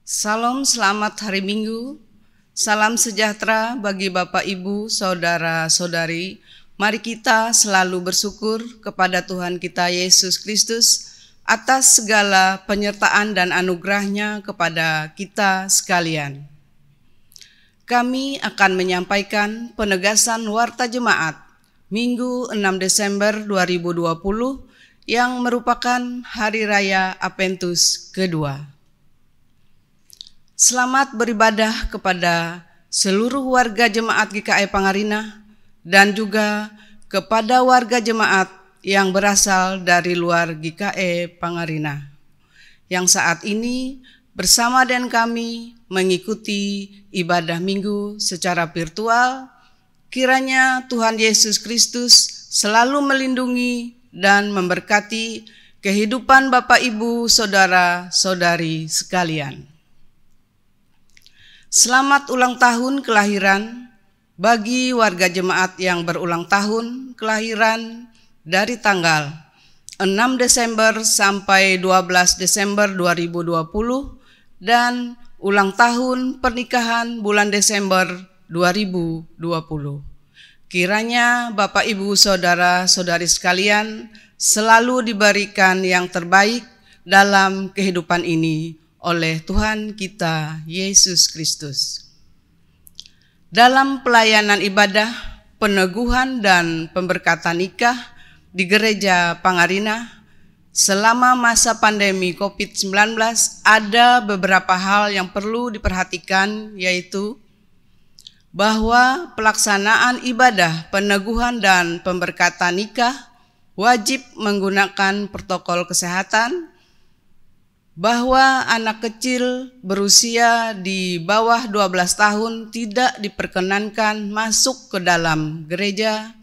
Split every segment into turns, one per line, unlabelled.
Salam selamat hari Minggu, salam sejahtera bagi Bapak, Ibu, Saudara-saudari. Mari kita selalu bersyukur kepada Tuhan kita Yesus Kristus atas segala penyertaan dan anugerah-Nya kepada kita sekalian. Kami akan menyampaikan penegasan Warta Jemaat Minggu 6 Desember 2020 yang merupakan Hari Raya Adventus kedua. Selamat beribadah kepada seluruh warga jemaat GKI Pangarinah dan juga kepada warga jemaat yang berasal dari luar GKI Pangarinah yang saat ini bersama dengan kami mengikuti ibadah minggu secara virtual. Kiranya Tuhan Yesus Kristus selalu melindungi dan memberkati kehidupan Bapak, Ibu, Saudara-saudari sekalian. Selamat ulang tahun kelahiran bagi warga jemaat yang berulang tahun kelahiran dari tanggal 6 Desember sampai 12 Desember 2020 dan ulang tahun pernikahan bulan Desember 2020. Kiranya Bapak, Ibu, Saudara-saudari sekalian selalu diberikan yang terbaik dalam kehidupan ini oleh Tuhan kita Yesus Kristus. Dalam pelayanan ibadah, peneguhan dan pemberkatan nikah di Gereja Pangarinah selama masa pandemi COVID-19 ada beberapa hal yang perlu diperhatikan, yaitu bahwa pelaksanaan ibadah peneguhan dan pemberkatan nikah wajib menggunakan protokol kesehatan, bahwa anak kecil berusia di bawah 12 tahun tidak diperkenankan masuk ke dalam gereja,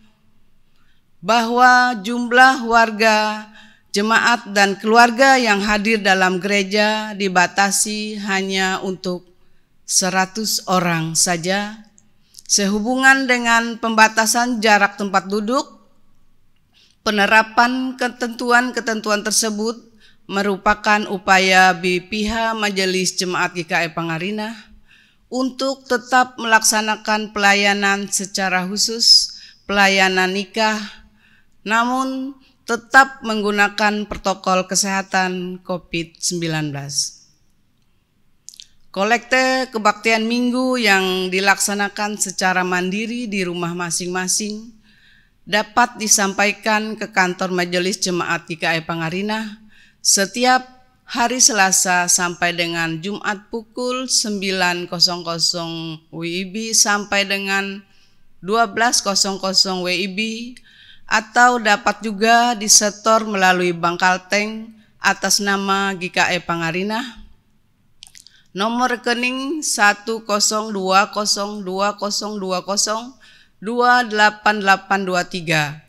bahwa jumlah warga jemaat dan keluarga yang hadir dalam gereja dibatasi hanya untuk 100 orang saja, sehubungan dengan pembatasan jarak tempat duduk. Penerapan ketentuan-ketentuan tersebut merupakan upaya pihak Majelis Jemaat GKI Pangarinah untuk tetap melaksanakan pelayanan secara khusus, pelayanan nikah, namun tetap menggunakan protokol kesehatan COVID-19. Kolekte kebaktian minggu yang dilaksanakan secara mandiri di rumah masing-masing dapat disampaikan ke kantor Majelis Jemaat GKI Pangarinah setiap hari Selasa sampai dengan Jumat pukul 9.00 WIB sampai dengan 12.00 WIB, atau dapat juga disetor melalui bank kalteng atas nama GKI Pangarinah. Nomor rekening 1020202028823.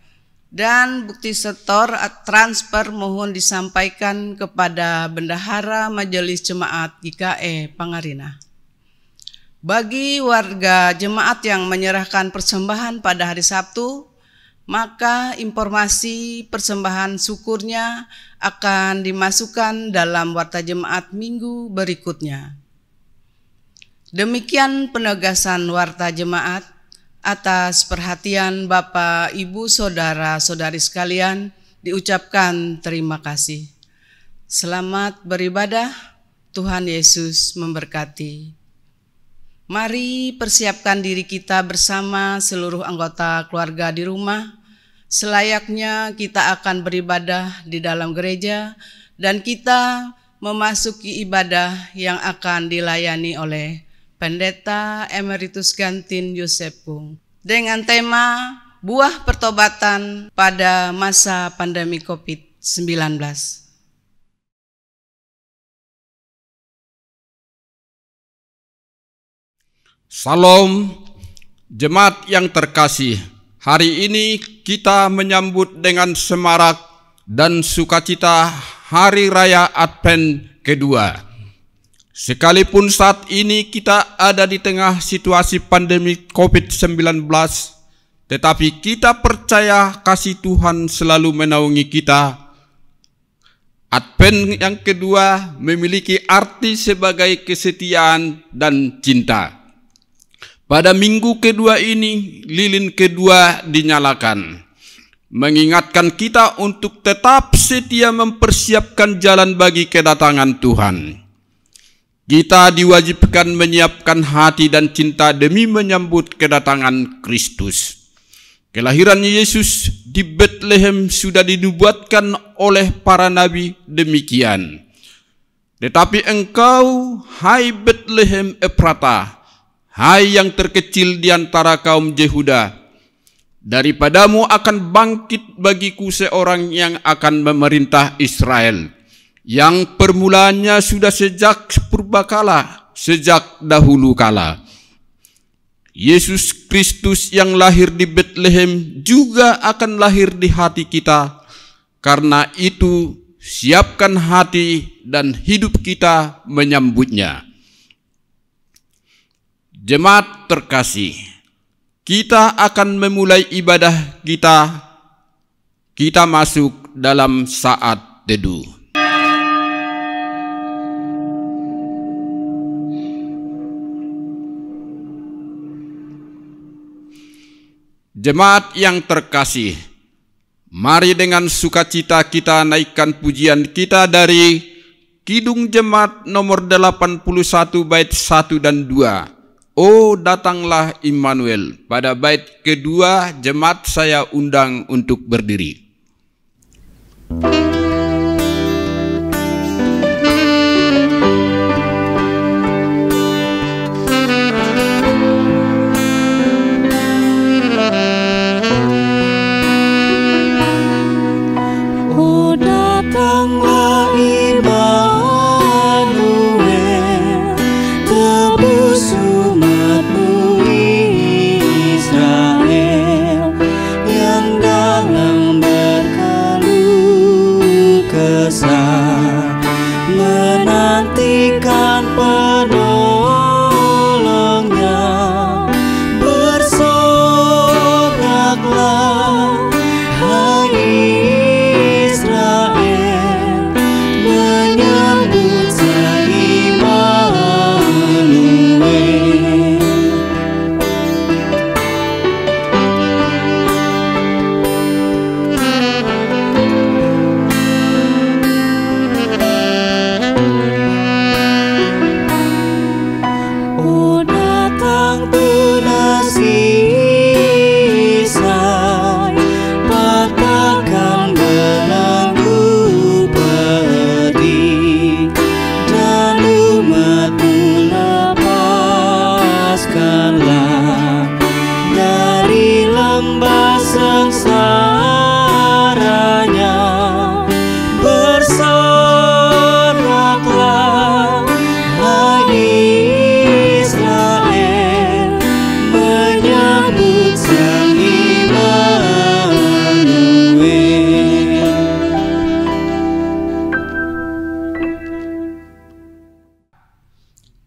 Dan bukti setor transfer mohon disampaikan kepada Bendahara Majelis Jemaat GKI Pangarinah. Bagi warga jemaat yang menyerahkan persembahan pada hari Sabtu, maka informasi persembahan syukurnya akan dimasukkan dalam Warta Jemaat minggu berikutnya. Demikian penegasan Warta Jemaat. Atas perhatian Bapak, Ibu, Saudara-saudari sekalian, diucapkan terima kasih. Selamat beribadah, Tuhan Yesus memberkati. Mari persiapkan diri kita bersama seluruh anggota keluarga di rumah, selayaknya kita akan beribadah di dalam gereja dan kita memasuki ibadah yang akan dilayani oleh Pendeta Emeritus Gantin Yosef Kung dengan tema Buah Pertobatan pada Masa Pandemi COVID-19.
Salam jemaat yang terkasih. Hari ini kita menyambut dengan semarak dan sukacita Hari Raya Advent kedua. Sekalipun saat ini kita ada di tengah situasi pandemi COVID-19, tetapi kita percaya kasih Tuhan selalu menaungi kita. Advent yang kedua memiliki arti sebagai kesetiaan dan cinta. Pada minggu kedua ini, lilin kedua dinyalakan, mengingatkan kita untuk tetap setia mempersiapkan jalan bagi kedatangan Tuhan. Kita diwajibkan menyiapkan hati dan cinta demi menyambut kedatangan Kristus. Kelahiran Yesus di Bethlehem sudah dinubuatkan oleh para nabi demikian. Tetapi engkau, hai Bethlehem Efrata, hai yang terkecil di antara kaum Yehuda, daripadamu akan bangkit bagiku seorang yang akan memerintah Israel, yang permulaannya sudah sejak purbakala, sejak dahulu kala. Yesus Kristus yang lahir di Bethlehem juga akan lahir di hati kita. Karena itu, siapkan hati dan hidup kita menyambutnya. Jemaat terkasih, kita akan memulai ibadah kita. Kita masuk dalam saat teduh. Jemaat yang terkasih, mari dengan sukacita kita naikkan pujian kita dari Kidung Jemaat nomor 81 bait 1 dan 2. Oh datanglah Immanuel. Pada bait kedua, jemaat saya undang untuk berdiri.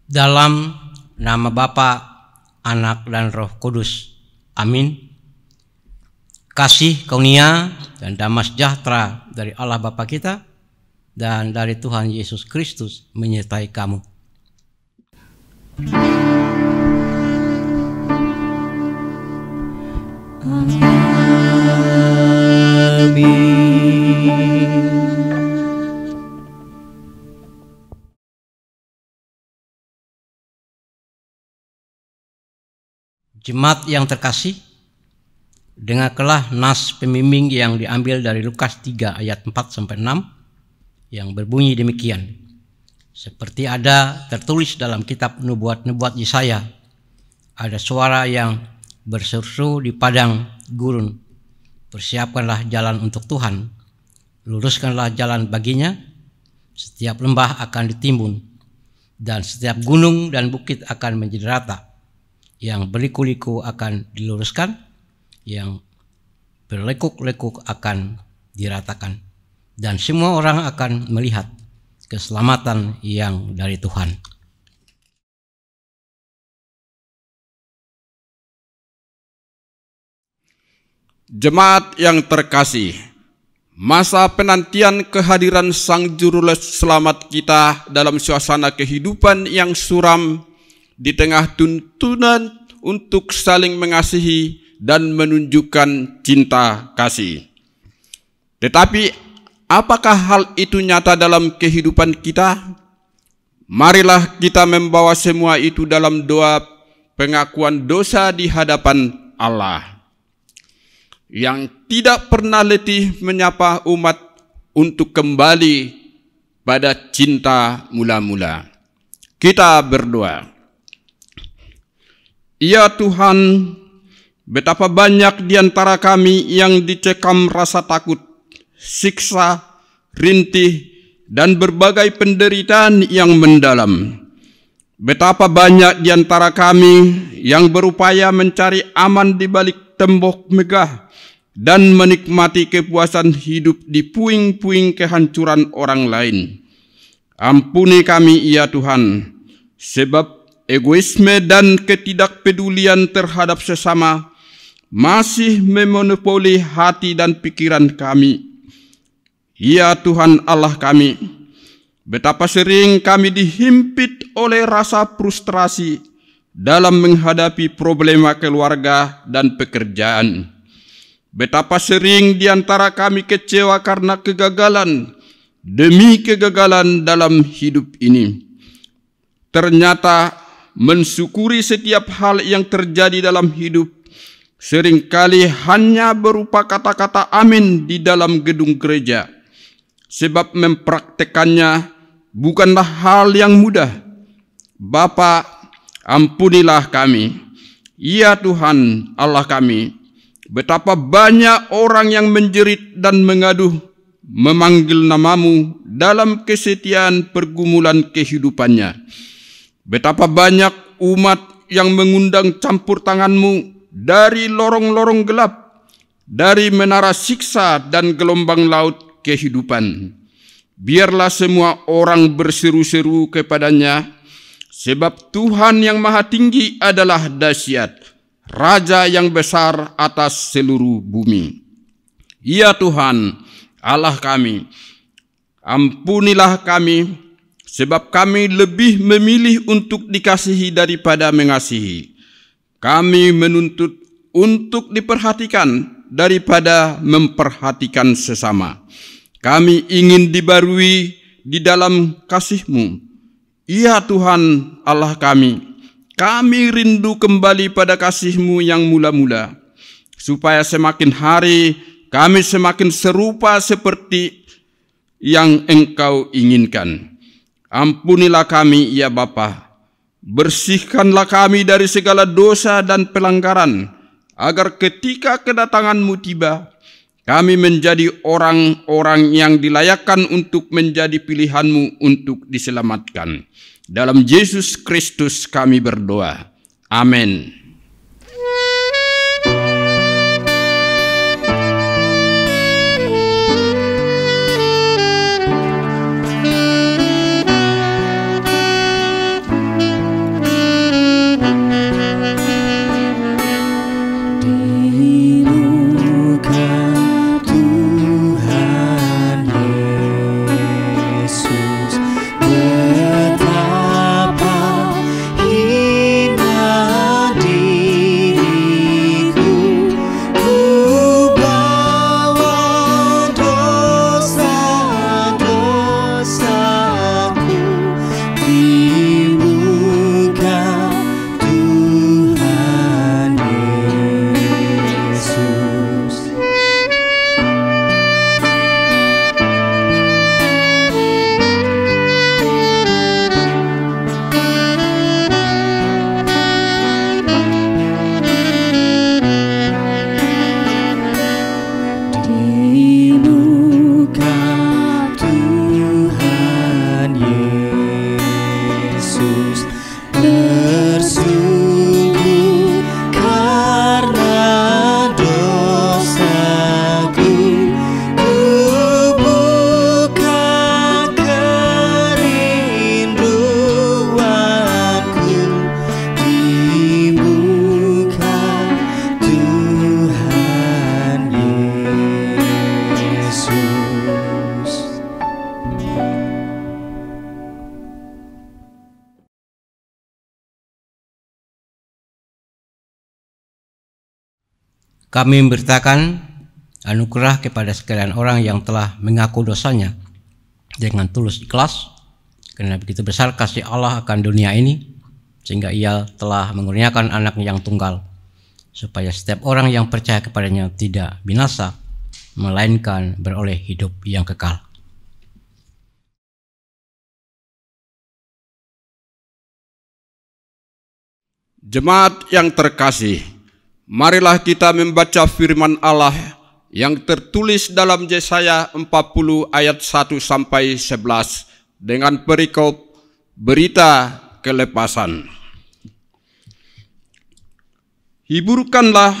Dalam nama Bapa, Anak, dan Roh Kudus. Amin. Kasih karunia dan damai sejahtera dari Allah Bapa kita dan dari Tuhan Yesus Kristus menyertai kamu. Amin. Jemaat yang terkasih, dengarkanlah nas pembimbing yang diambil dari Lukas 3 ayat 4-6 yang berbunyi demikian. Seperti ada tertulis dalam kitab nubuat-nubuat Yesaya, ada suara yang berseru di padang gurun, persiapkanlah jalan untuk Tuhan, luruskanlah jalan baginya, setiap lembah akan ditimbun, dan setiap gunung dan bukit akan menjadi rata. Yang berliku-liku akan diluruskan, yang berlekuk-lekuk akan diratakan, dan semua orang akan melihat keselamatan yang dari Tuhan.
Jemaat yang terkasih, masa penantian kehadiran Sang Juru Selamat kita dalam suasana kehidupan yang suram di tengah tuntunan untuk saling mengasihi dan menunjukkan cinta kasih. Tetapi apakah hal itu nyata dalam kehidupan kita? Marilah kita membawa semua itu dalam doa pengakuan dosa di hadapan Allah, yang tidak pernah letih menyapa umat untuk kembali pada cinta mula-mula. Kita berdoa. Ya Tuhan, betapa banyak di antara kami yang dicekam rasa takut, siksa, rintih, dan berbagai penderitaan yang mendalam. Betapa banyak di antara kami yang berupaya mencari aman di balik tembok megah dan menikmati kepuasan hidup di puing-puing kehancuran orang lain. Ampuni kami ya Tuhan, sebab egoisme dan ketidakpedulian terhadap sesama masih memonopoli hati dan pikiran kami. Ya Tuhan Allah kami, betapa sering kami dihimpit oleh rasa frustrasi dalam menghadapi problema keluarga dan pekerjaan. Betapa sering di antara kami kecewa karena kegagalan demi kegagalan dalam hidup ini. Ternyata mensyukuri setiap hal yang terjadi dalam hidup seringkali hanya berupa kata-kata amin di dalam gedung gereja, sebab mempraktekannya bukanlah hal yang mudah. Bapa, ampunilah kami. Ya Tuhan Allah kami, betapa banyak orang yang menjerit dan mengaduh, memanggil namamu dalam kesetiaan pergumulan kehidupannya. Betapa banyak umat yang mengundang campur tanganmu dari lorong-lorong gelap, dari menara siksa dan gelombang laut kehidupan. Biarlah semua orang berseru-seru kepadanya, sebab Tuhan yang Maha Tinggi adalah dahsyat, Raja yang besar atas seluruh bumi. Ya Tuhan, Allah kami, ampunilah kami, sebab kami lebih memilih untuk dikasihi daripada mengasihi. Kami menuntut untuk diperhatikan daripada memperhatikan sesama. Kami ingin dibarui di dalam kasih-Mu. Ya Tuhan, Allah kami, kami rindu kembali pada kasih-Mu yang mula-mula, supaya semakin hari kami semakin serupa seperti yang Engkau inginkan. Ampunilah kami ya Bapa, bersihkanlah kami dari segala dosa dan pelanggaran, agar ketika kedatangan-Mu tiba, kami menjadi orang-orang yang dilayakkan untuk menjadi pilihan-Mu untuk diselamatkan. Dalam Yesus Kristus kami berdoa. Amin.
Betapa hina
Kami memberitakan anugerah kepada sekalian orang yang telah mengaku dosanya dengan tulus ikhlas, karena begitu besar kasih Allah akan dunia ini, sehingga Ia telah mengurniakan anak-Nya yang tunggal, supaya setiap orang yang percaya kepadanya tidak binasa, melainkan beroleh hidup yang kekal.
Jemaat yang terkasih, marilah kita membaca firman Allah yang tertulis dalam Yesaya 40 ayat 1 sampai 11 dengan perikop berita kelepasan. Hiburkanlah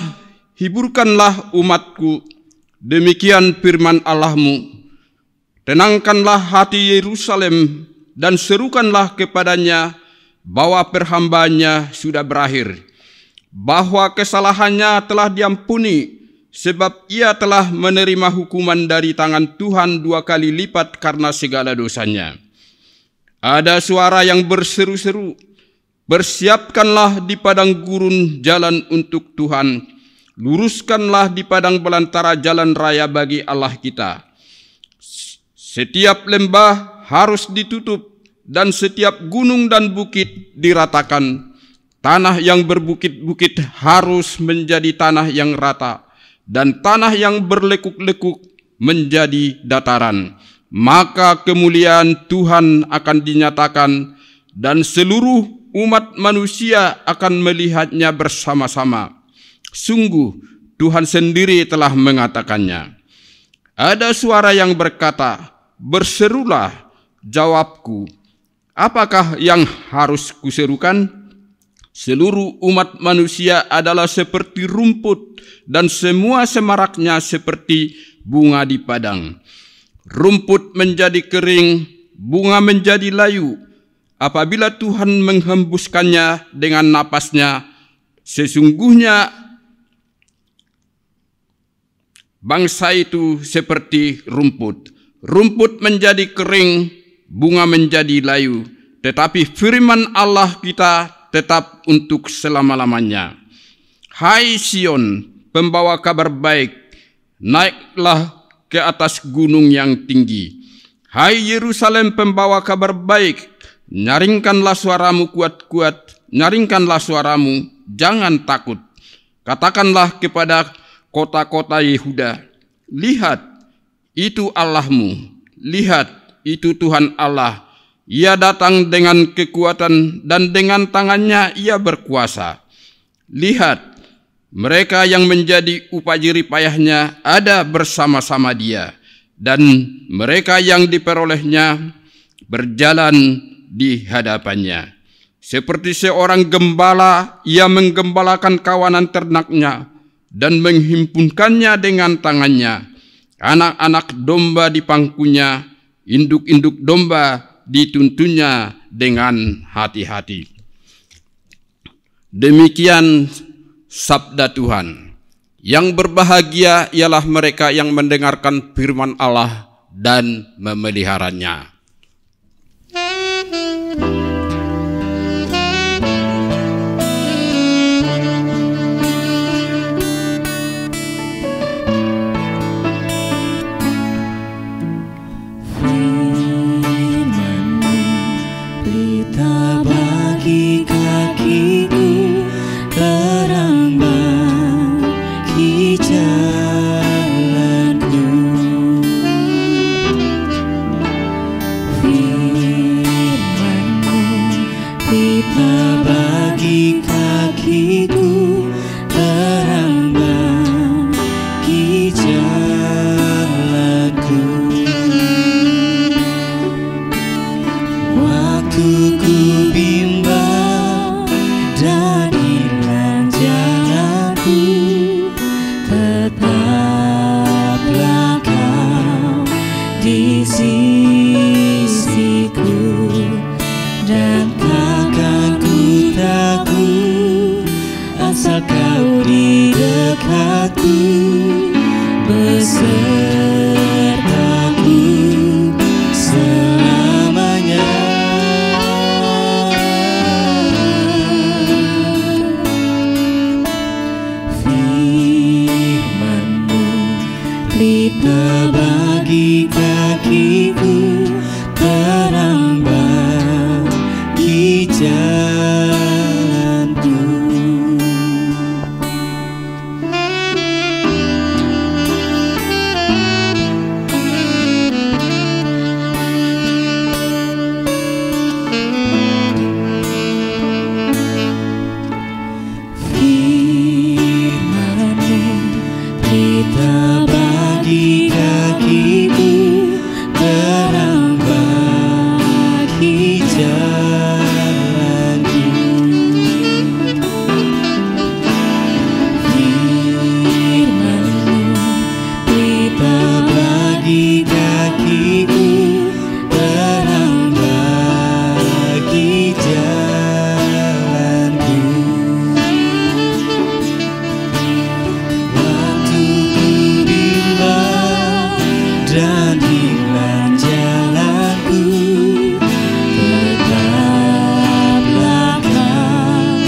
umatku, demikian firman Allahmu. Tenangkanlah hati Yerusalem dan serukanlah kepadanya bahwa perhambaannya sudah berakhir, bahwa kesalahannya telah diampuni, sebab ia telah menerima hukuman dari tangan Tuhan 2 kali lipat karena segala dosanya. Ada suara yang berseru-seru, bersiapkanlah di padang gurun jalan untuk Tuhan, luruskanlah di padang belantara jalan raya bagi Allah kita. Setiap lembah harus ditutup, dan setiap gunung dan bukit diratakan. Tanah yang berbukit-bukit harus menjadi tanah yang rata, dan tanah yang berlekuk-lekuk menjadi dataran. Maka kemuliaan Tuhan akan dinyatakan, dan seluruh umat manusia akan melihatnya bersama-sama. Sungguh Tuhan sendiri telah mengatakannya. Ada suara yang berkata, berserulah, jawabku. Apakah yang harus kuserukan? Seluruh umat manusia adalah seperti rumput, dan semua semaraknya seperti bunga di padang. Rumput menjadi kering, bunga menjadi layu. Apabila Tuhan menghembuskannya dengan napasnya, sesungguhnya bangsa itu seperti rumput. Rumput menjadi kering, bunga menjadi layu, tetapi firman Allah kita tetap untuk selama-lamanya. Hai Sion, pembawa kabar baik, naiklah ke atas gunung yang tinggi. Hai Yerusalem, pembawa kabar baik, nyaringkanlah suaramu kuat-kuat, nyaringkanlah suaramu, jangan takut. Katakanlah kepada kota-kota Yehuda, lihat, itu Allahmu, lihat, itu Tuhan Allah. Ia datang dengan kekuatan dan dengan tangannya ia berkuasa. Lihat, mereka yang menjadi upah jerih payahnya ada bersama-sama dia, dan mereka yang diperolehnya berjalan di hadapannya. Seperti seorang gembala, ia menggembalakan kawanan ternaknya dan menghimpunkannya dengan tangannya. Anak-anak domba di pangkunya, induk-induk domba dituntunnya dengan hati-hati. Demikian sabda Tuhan. Yang berbahagia ialah mereka yang mendengarkan firman Allah dan memeliharanya.
jalanku. Firman-Mu pelita bagi kakiku, terang bagi jalanku. Waktu ku bimbang dan hilang jalanku, tetaplah Kau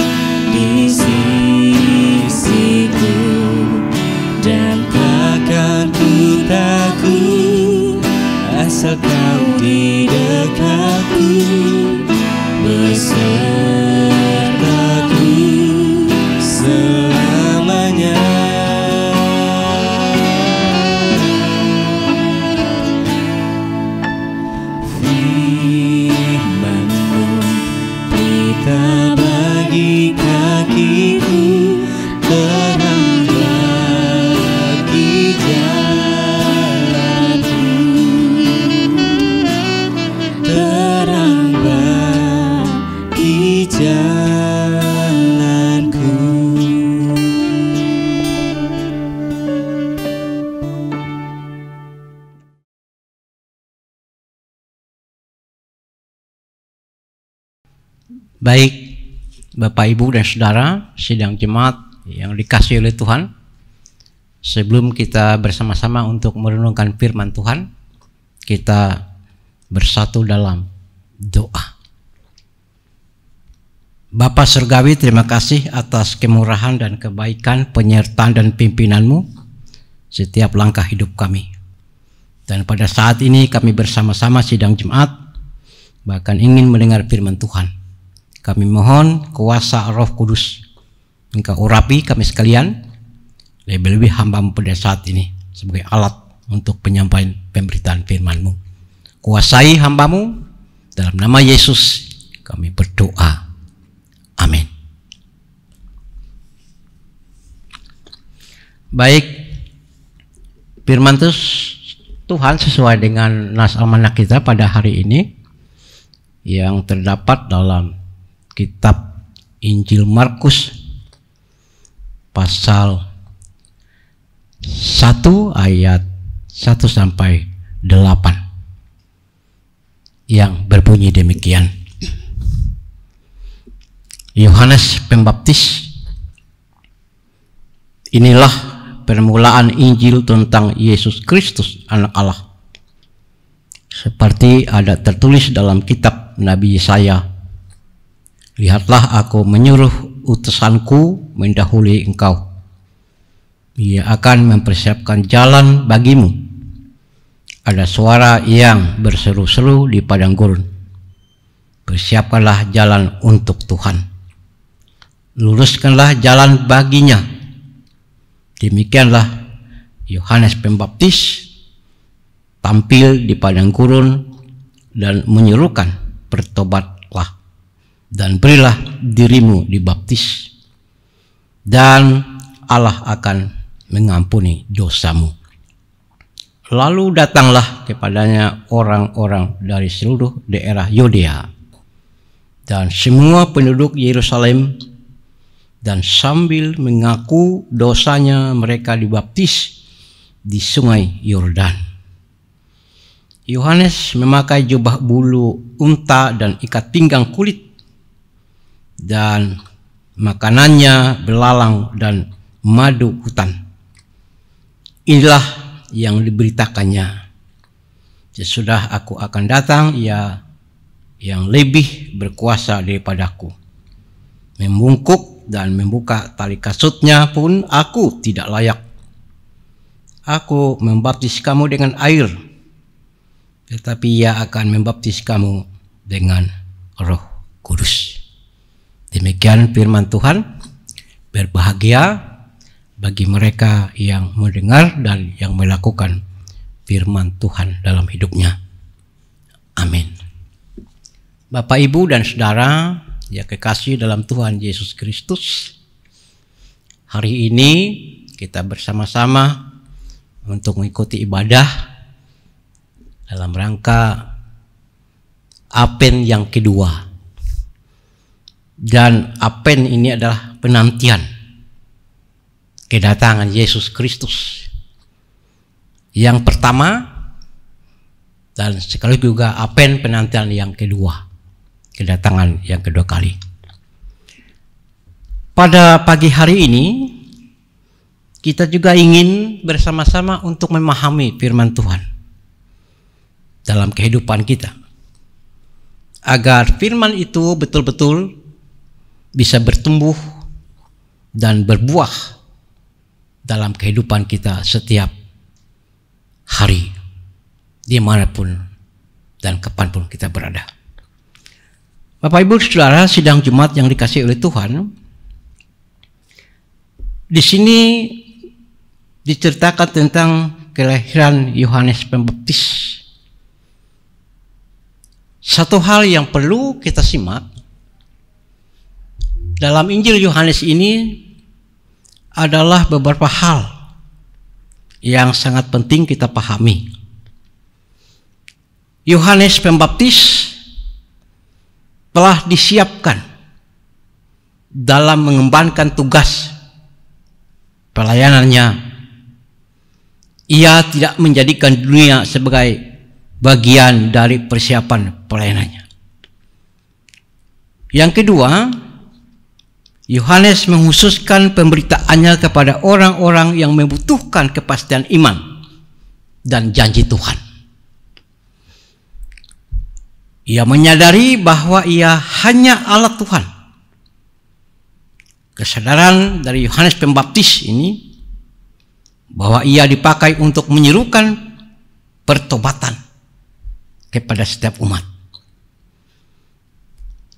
di sisiku, dan takkan ku takut asal Kau di dekatku, besertaku selamanya. Firman-Mu pelita bagi kakiku, terang bagi jalanku, terang bagi jalanku.
Baik, Bapak, Ibu, dan Saudara, sidang jemaat yang dikasihi oleh Tuhan, sebelum kita bersama-sama untuk merenungkan firman Tuhan, kita bersatu dalam doa. Bapa Surgawi, terima kasih atas kemurahan dan kebaikan, penyertaan dan pimpinan-Mu setiap langkah hidup kami. Dan pada saat ini kami bersama-sama sidang jemaat bahkan ingin mendengar firman Tuhan. Kami mohon kuasa Roh Kudus, Engkau urapi kami sekalian, lebih-lebih hamba-Mu pada saat ini sebagai alat untuk penyampaian pemberitaan firman-Mu. Kuasai hamba-Mu, dalam nama Yesus kami berdoa. Amin. Baik, firman Tuhan sesuai dengan nas amanah kita pada hari ini yang terdapat dalam kitab Injil Markus pasal 1 ayat 1 sampai 8 yang berbunyi demikian. Yohanes Pembaptis, inilah permulaan Injil tentang Yesus Kristus Anak Allah, seperti ada tertulis dalam kitab Nabi Yesaya, lihatlah aku menyuruh utusanku mendahului engkau. Ia akan mempersiapkan jalan bagimu. Ada suara yang berseru-seru di padang gurun, persiapkanlah jalan untuk Tuhan, luruskanlah jalan baginya. Demikianlah Yohanes Pembaptis tampil di padang gurun dan menyerukan, bertobatlah dan berilah dirimu dibaptis, dan Allah akan mengampuni dosamu. Lalu datanglah kepadanya orang-orang dari seluruh daerah Yudea dan semua penduduk Yerusalem, dan sambil mengaku dosanya mereka dibaptis di sungai Yordan. Yohanes memakai jubah bulu unta dan ikat pinggang kulit, dan makanannya belalang dan madu hutan. Inilah yang diberitakannya, sesudah aku akan datang, Ia yang lebih berkuasa daripadaku. Membungkuk dan membuka tali kasutnya pun aku tidak layak. Aku membaptis kamu dengan air, tetapi Ia akan membaptis kamu dengan Roh Kudus. Demikian firman Tuhan. Berbahagia bagi mereka yang mendengar dan yang melakukan firman Tuhan dalam hidupnya. Amin. Bapak, Ibu, dan Saudara yang kekasih dalam Tuhan Yesus Kristus, hari ini kita bersama-sama untuk mengikuti ibadah dalam rangka Advent yang kedua. Dan Advent ini adalah penantian kedatangan Yesus Kristus. Yang pertama dan sekaligus juga Advent penantian yang kedua, kedatangan yang kedua kali. Pada pagi hari ini kita juga ingin bersama-sama untuk memahami firman Tuhan dalam kehidupan kita, agar firman itu betul-betul bisa bertumbuh dan berbuah dalam kehidupan kita setiap hari, dimanapun dan kapanpun kita berada. Bapak Ibu Saudara, sidang Jumat yang dikasihi oleh Tuhan, di sini diceritakan tentang kelahiran Yohanes Pembaptis. Satu hal yang perlu kita simak dalam Injil Yohanes ini adalah beberapa hal yang sangat penting kita pahami. Yohanes Pembaptis telah disiapkan dalam mengembankan tugas pelayanannya. Ia tidak menjadikan dunia sebagai bagian dari persiapan pelayanannya. Yang kedua, Yohanes menghususkan pemberitaannya kepada orang-orang yang membutuhkan kepastian iman dan janji Tuhan. Ia menyadari bahwa ia hanya alat Tuhan. Kesadaran dari Yohanes Pembaptis ini bahwa ia dipakai untuk menyerukan pertobatan kepada setiap umat.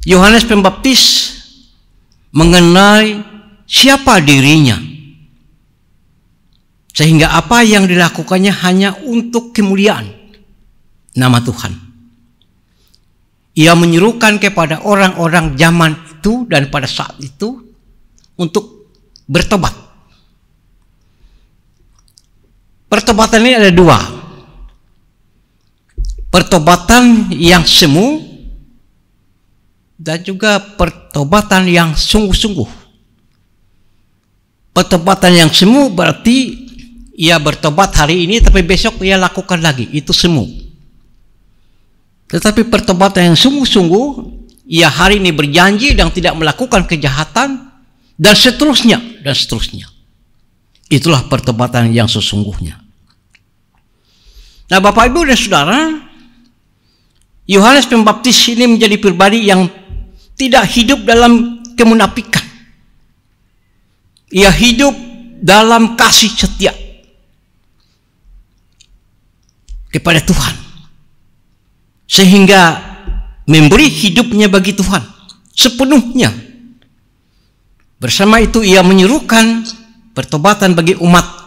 Yohanes Pembaptis mengenai siapa dirinya, sehingga apa yang dilakukannya hanya untuk kemuliaan nama Tuhan. Ia menyerukan kepada orang-orang zaman itu dan pada saat itu untuk bertobat. Pertobatan ini ada dua. Pertobatan yang semu dan juga pertobatan yang sungguh-sungguh. Pertobatan yang semu berarti ia bertobat hari ini tapi besok ia lakukan lagi, itu semu. Tetapi pertobatan yang sungguh-sungguh, ia hari ini berjanji dan tidak melakukan kejahatan dan seterusnya dan seterusnya. Itulah pertobatan yang sesungguhnya. Nah, Bapak Ibu dan Saudara, Yohanes Pembaptis ini menjadi pribadi yang tidak hidup dalam kemunafikan. Ia hidup dalam kasih setia kepada Tuhan, sehingga memberi hidupnya bagi Tuhan sepenuhnya. Bersama itu ia menyerukan pertobatan bagi umat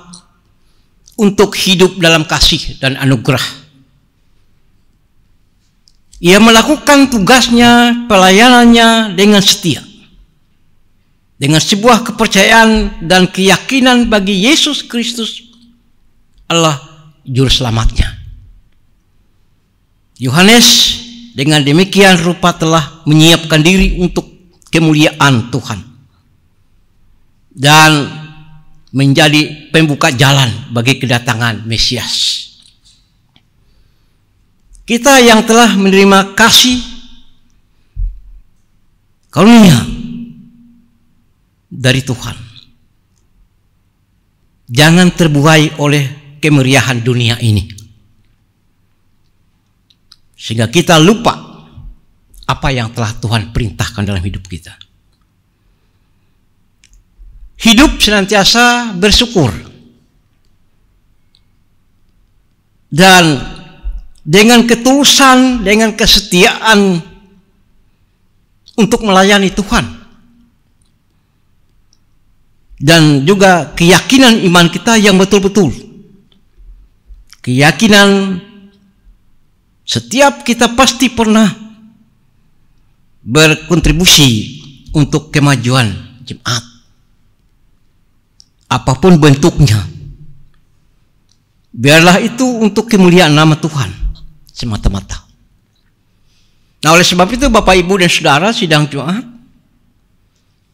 untuk hidup dalam kasih dan anugerah. Ia melakukan tugasnya, pelayanannya dengan setia, dengan sebuah kepercayaan dan keyakinan bagi Yesus Kristus Allah Juru Selamatnya. Yohanes dengan demikian rupa telah menyiapkan diri untuk kemuliaan Tuhan dan menjadi pembuka jalan bagi kedatangan Mesias. Kita yang telah menerima kasih karunia dari Tuhan, jangan terbuai oleh kemeriahan dunia ini, sehingga kita lupa apa yang telah Tuhan perintahkan dalam hidup kita. Hidup senantiasa bersyukur dan dengan ketulusan, dengan kesetiaan untuk melayani Tuhan, dan juga keyakinan iman kita yang betul-betul, keyakinan setiap kita pasti pernah berkontribusi untuk kemajuan jemaat, apapun bentuknya. Biarlah itu untuk kemuliaan nama Tuhan semata-mata. Nah, oleh sebab itu Bapak, Ibu, dan Saudara sidang Jumat,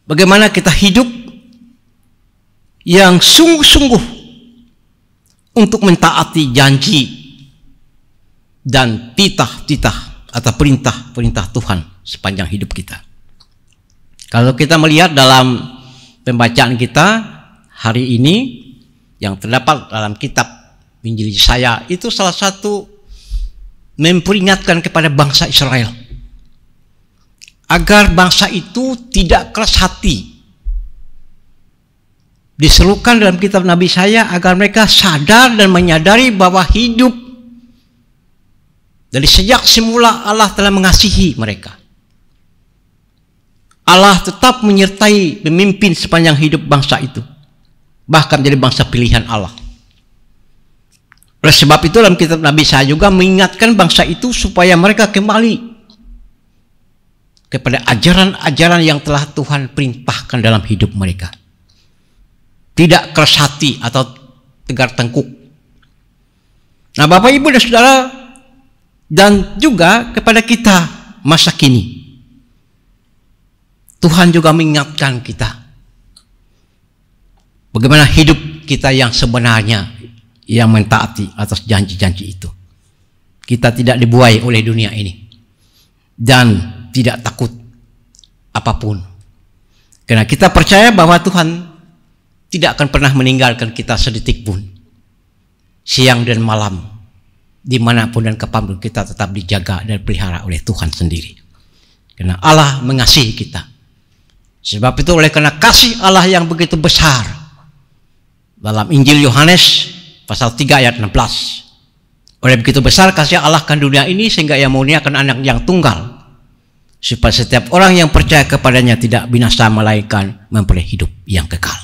bagaimana kita hidup yang sungguh-sungguh untuk mentaati janji dan titah-titah atau perintah-perintah Tuhan sepanjang hidup kita. Kalau kita melihat dalam pembacaan kita hari ini yang terdapat dalam kitab Injil Yesaya, itu salah satu memperingatkan kepada bangsa Israel agar bangsa itu tidak keras hati. Diserukan dalam kitab Nabi Yesaya agar mereka sadar dan menyadari bahwa hidup dari sejak semula Allah telah mengasihi mereka. Allah tetap menyertai pemimpin sepanjang hidup bangsa itu, bahkan menjadi bangsa pilihan Allah. Oleh sebab itu dalam kitab Nabi Yesaya juga mengingatkan bangsa itu supaya mereka kembali kepada ajaran-ajaran yang telah Tuhan perintahkan dalam hidup mereka. Tidak keras hati atau tegar tengkuk. Nah, Bapak, Ibu, dan Saudara, dan juga kepada kita masa kini, Tuhan juga mengingatkan kita bagaimana hidup kita yang sebenarnya, yang mentaati atas janji-janji itu. Kita tidak dibuai oleh dunia ini dan tidak takut apapun, karena kita percaya bahwa Tuhan tidak akan pernah meninggalkan kita sedetik pun. Siang dan malam, dimanapun dan kapanpun, kita tetap dijaga dan pelihara oleh Tuhan sendiri, karena Allah mengasihi kita. Sebab itu oleh karena kasih Allah yang begitu besar, dalam Injil Yohanes pasal 3 ayat 16, oleh begitu besar kasih Allah kan dunia ini sehingga Ia mengaruniakan anak yang tunggal, supaya setiap orang yang percaya kepadanya tidak binasa melainkan memperoleh hidup yang kekal.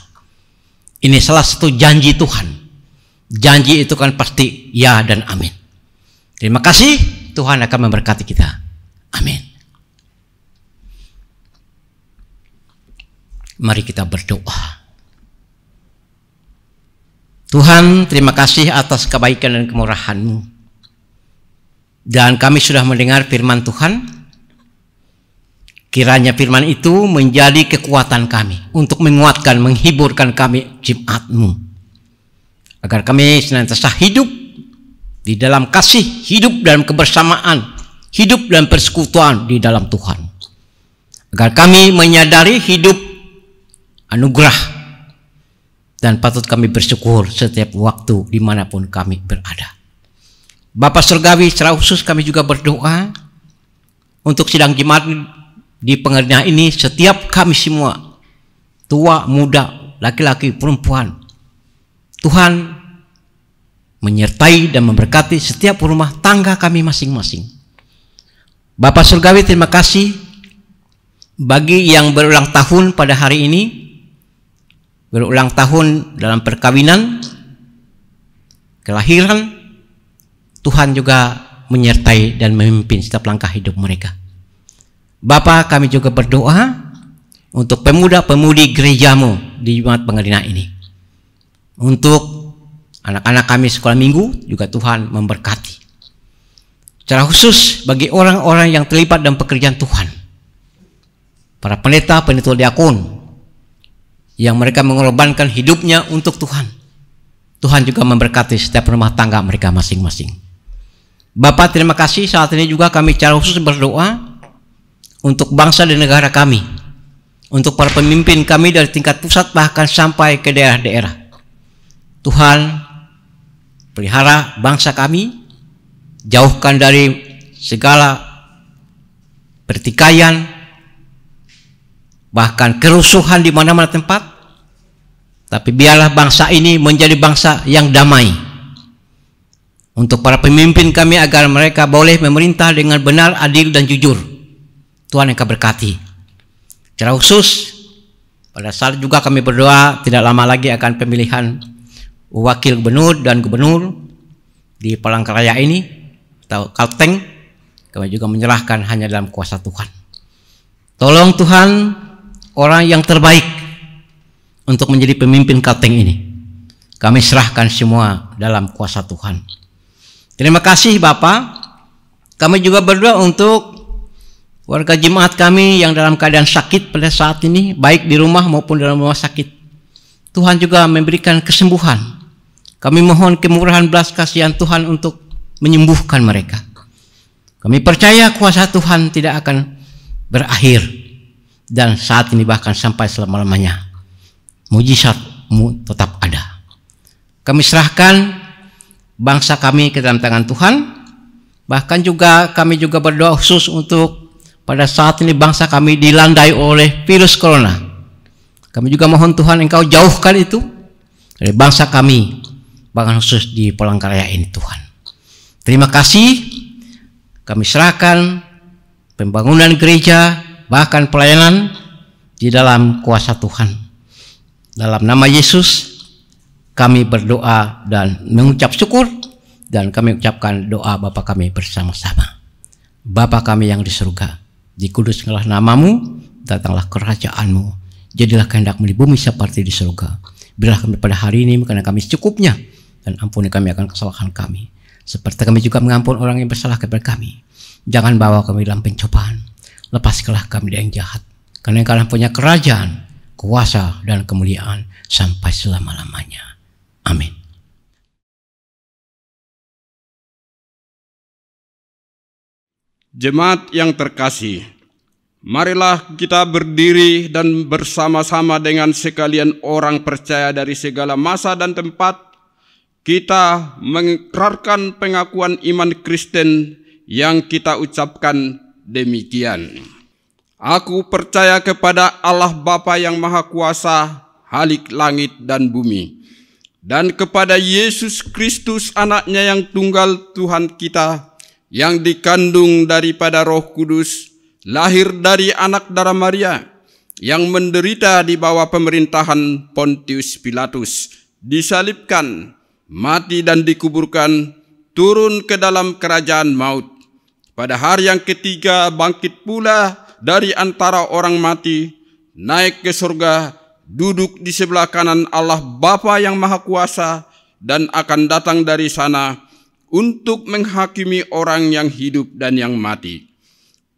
Ini salah satu janji Tuhan. Janji itu kan pasti ya dan amin. Terima kasih, Tuhan akan memberkati kita. Amin. Mari kita berdoa. Tuhan, terima kasih atas kebaikan dan kemurahan-Mu. Dan kami sudah mendengar firman Tuhan. Kiranya firman itu menjadi kekuatan kami untuk menguatkan, menghiburkan kami Jumat-Mu, agar kami senantiasa hidup di dalam kasih, hidup dalam kebersamaan, hidup dalam persekutuan di dalam Tuhan. Agar kami menyadari hidup anugerah dan patut kami bersyukur setiap waktu dimanapun kami berada. Bapa Surgawi, secara khusus kami juga berdoa untuk sidang jemaat di pengertian ini, setiap kami semua, tua, muda, laki-laki, perempuan, Tuhan menyertai dan memberkati setiap rumah tangga kami masing-masing. Bapa Surgawi, terima kasih bagi yang berulang tahun pada hari ini, berulang tahun dalam perkawinan, kelahiran. Tuhan juga menyertai dan memimpin setiap langkah hidup mereka. Bapa, kami juga berdoa untuk pemuda-pemudi gereja-Mu di Jumat Pengertian ini. Untuk anak-anak kami sekolah minggu juga Tuhan memberkati. Secara khusus bagi orang-orang yang terlibat dalam pekerjaan Tuhan, para pendeta, penitul diakon, yang mereka mengorbankan hidupnya untuk Tuhan. Tuhan juga memberkati setiap rumah tangga mereka masing-masing. Bapa, terima kasih, saat ini juga kami secara khusus berdoa untuk bangsa dan negara kami, untuk para pemimpin kami dari tingkat pusat bahkan sampai ke daerah-daerah. Tuhan, pelihara bangsa kami, jauhkan dari segala pertikaian, bahkan kerusuhan di mana-mana tempat. Tapi biarlah bangsa ini menjadi bangsa yang damai. Untuk para pemimpin kami agar mereka boleh memerintah dengan benar, adil, dan jujur. Tuhan yang berkati. Secara khusus pada saat juga kami berdoa tidak lama lagi akan pemilihan wakil gubernur dan gubernur di Palangkaraya ini atau Kalteng. Kami juga menyerahkan hanya dalam kuasa Tuhan. Tolong Tuhan orang yang terbaik untuk menjadi pemimpin Kalteng ini. Kami serahkan semua dalam kuasa Tuhan. Terima kasih Bapak. Kami juga berdoa untuk warga jemaat kami yang dalam keadaan sakit pada saat ini, baik di rumah maupun dalam rumah sakit. Tuhan juga memberikan kesembuhan. Kami mohon kemurahan belas kasihan Tuhan untuk menyembuhkan mereka. Kami percaya kuasa Tuhan tidak akan berakhir, dan saat ini bahkan sampai selama-lamanya mujizat-Mu tetap ada. Kami serahkan bangsa kami ke dalam tangan Tuhan. Bahkan juga kami juga berdoa khusus untuk pada saat ini bangsa kami dilandai oleh virus corona. Kami juga mohon Tuhan Engkau jauhkan itu dari bangsa kami, bahkan khusus di Palangkaraya ini Tuhan. Terima kasih. Kami serahkan pembangunan gereja, bahkan pelayanan di dalam kuasa Tuhan. Dalam nama Yesus kami berdoa dan mengucap syukur, dan kami ucapkan doa Bapa kami bersama-sama. Bapa kami yang di surga, dikuduskanlah nama-Mu, datanglah kerajaan-Mu, jadilah kehendak-Mu di bumi seperti di surga. Berilah kami pada hari ini karena kami secukupnya, dan ampuni kami akan kesalahan kami, seperti kami juga mengampuni orang yang bersalah kepada kami. Jangan bawa kami dalam pencobaan, lepaskanlah kami dari yang jahat, karena Engkau punya kerajaan, kuasa, dan kemuliaan sampai selama-lamanya. Amin.
Jemaat yang terkasih, marilah kita berdiri dan bersama-sama dengan sekalian orang percaya dari segala masa dan tempat, kita mengikrarkan pengakuan iman Kristen yang kita ucapkan demikian. Aku percaya kepada Allah Bapa yang Maha Kuasa, Halik langit dan bumi, dan kepada Yesus Kristus anaknya yang tunggal Tuhan kita, yang dikandung daripada Roh Kudus, lahir dari anak darah Maria, yang menderita di bawah pemerintahan Pontius Pilatus, disalibkan, mati dan dikuburkan, turun ke dalam kerajaan maut. Pada hari yang ketiga bangkit pula dari antara orang mati, naik ke surga, duduk di sebelah kanan Allah Bapa yang Maha Kuasa, dan akan datang dari sana untuk menghakimi orang yang hidup dan yang mati.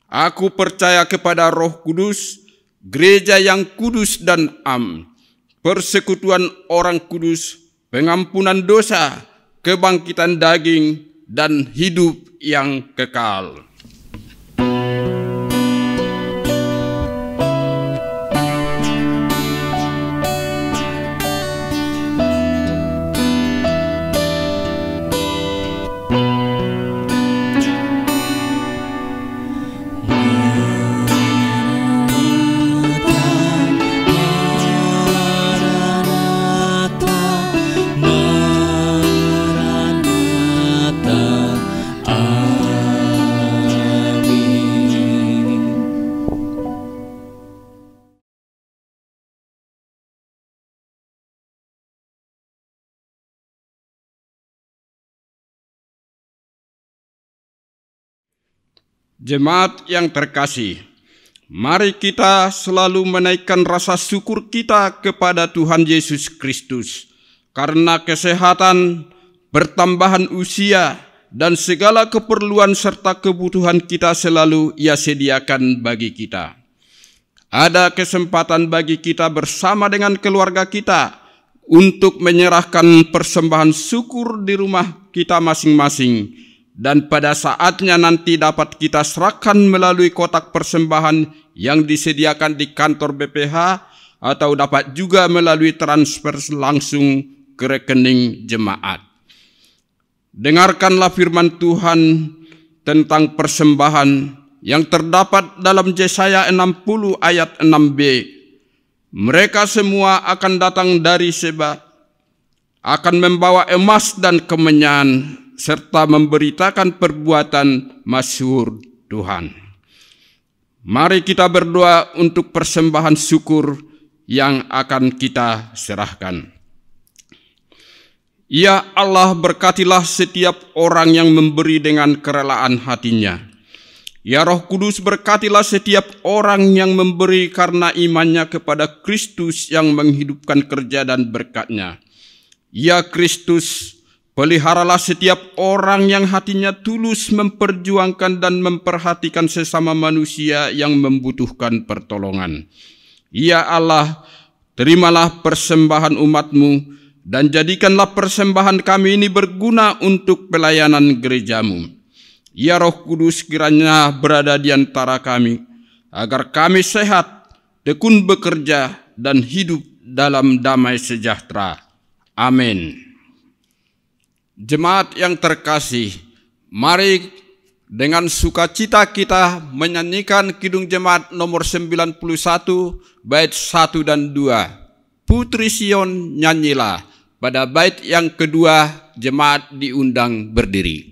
Aku percaya kepada Roh Kudus, gereja yang kudus dan am, persekutuan orang kudus, pengampunan dosa, kebangkitan daging, dan hidup yang kekal. Jemaat yang terkasih, mari kita selalu menaikkan rasa syukur kita kepada Tuhan Yesus Kristus karena kesehatan, pertambahan usia, dan segala keperluan serta kebutuhan kita selalu Ia sediakan bagi kita. Ada kesempatan bagi kita bersama dengan keluarga kita untuk menyerahkan persembahan syukur di rumah kita masing-masing, dan pada saatnya nanti dapat kita serahkan melalui kotak persembahan yang disediakan di kantor BPH, atau dapat juga melalui transfer langsung ke rekening jemaat. Dengarkanlah firman Tuhan tentang persembahan yang terdapat dalam Yesaya 60 ayat 6b. Mereka semua akan datang dari Seba, akan membawa emas dan kemenyan, serta memberitakan perbuatan masyhur Tuhan. Mari kita berdoa untuk persembahan syukur yang akan kita serahkan. Ya Allah, berkatilah setiap orang yang memberi dengan kerelaan hatinya. Ya Roh Kudus, berkatilah setiap orang yang memberi karena imannya kepada Kristus yang menghidupkan kerja dan berkat-Nya. Ya Kristus, Peliharalah setiap orang yang hatinya tulus memperjuangkan dan memperhatikan sesama manusia yang membutuhkan pertolongan. Ya Allah, terimalah persembahan umat-Mu dan jadikanlah persembahan kami ini berguna untuk pelayanan gereja-Mu. Ya Roh Kudus, kiranya berada di antara kami, agar kami sehat, tekun bekerja, dan hidup dalam damai sejahtera. Amin. Jemaat yang terkasih, mari dengan sukacita kita menyanyikan Kidung Jemaat nomor 91 bait 1 dan 2. Putri Sion nyanyilah. Pada bait yang kedua, jemaat diundang berdiri.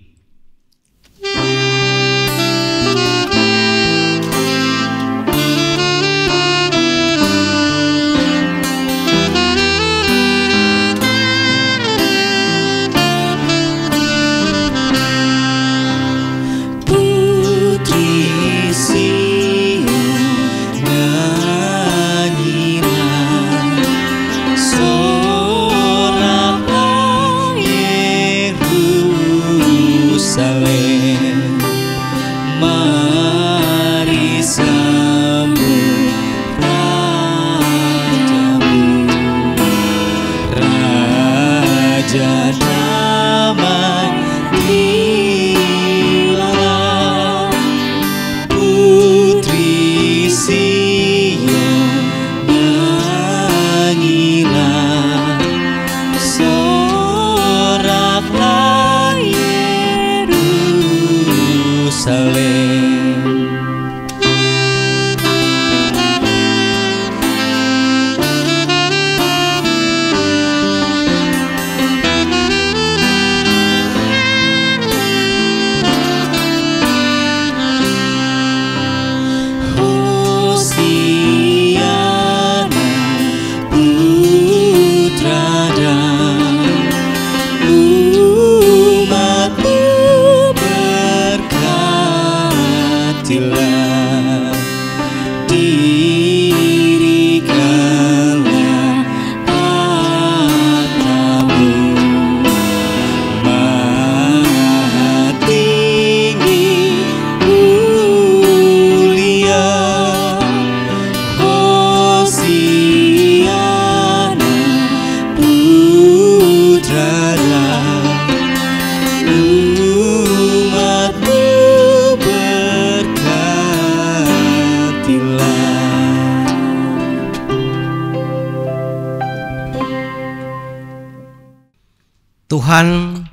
Tuhan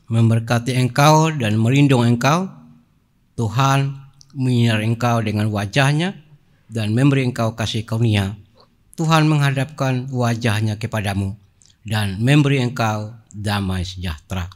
memberkati engkau dan melindungi engkau. Tuhan menyinari engkau dengan wajahnya dan memberi engkau kasih karunia. Tuhan menghadapkan wajahnya kepadamu dan memberi engkau damai sejahtera.